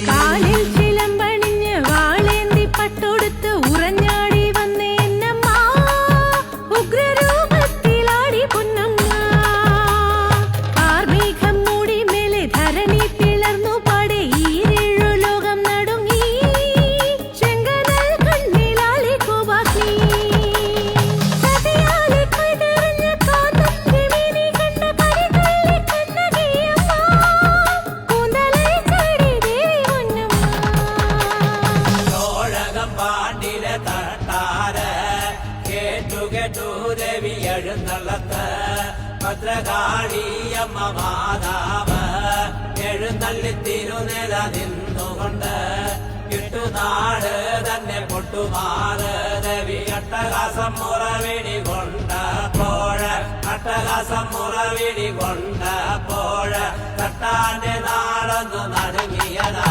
കാലിൽ ചിലമ്പണിഞ്ഞ് വാളേന്തി പട്ടൊടുത്ത് ഉറഞ്ഞാടി വന്നേ എന്നമ്മ ഉഗ്രരൂപത്തിലാടി പൊന്നമ്മ കാർമേഘം മൂടി മേലെ ധരണി പിളർന്നു പാടെ ഈരേഴു ലോകം നടുങ്ങി ചെങ്കനൽ കണ്ണിലാളി കോപാഗ്നി സതിയാലെ കൈതെറിഞ്ഞ കാന്തന്റെ മേനി കണ്ട പരിതള്ളി കണ്ണകിയമ്മ കൂന്തലേ ചാടി ദേവി പൊന്നമ്മ ചോഴകം പാണ്ടിലെ തട്ടാര കേട്ടു കേട്ടു ദേവി എഴുന്നള്ളത്ത് ഭദ്രകാളിയമ്മ മാതാവ് എഴുന്നള്ളി തിരുനില നിന്നുകൊണ്ട് കിട്ടുനാട് തന്നെ പൊട്ടുമാറ് ദേവി അട്ടഹാസം മുറവിടി കൊണ്ടപ്പോൾ അട്ടഹാസം മുറവിടി കൊണ്ടപ്പോൾ തട്ടാന്റെ നാടൊന്നു നടുങ്ങിയതാ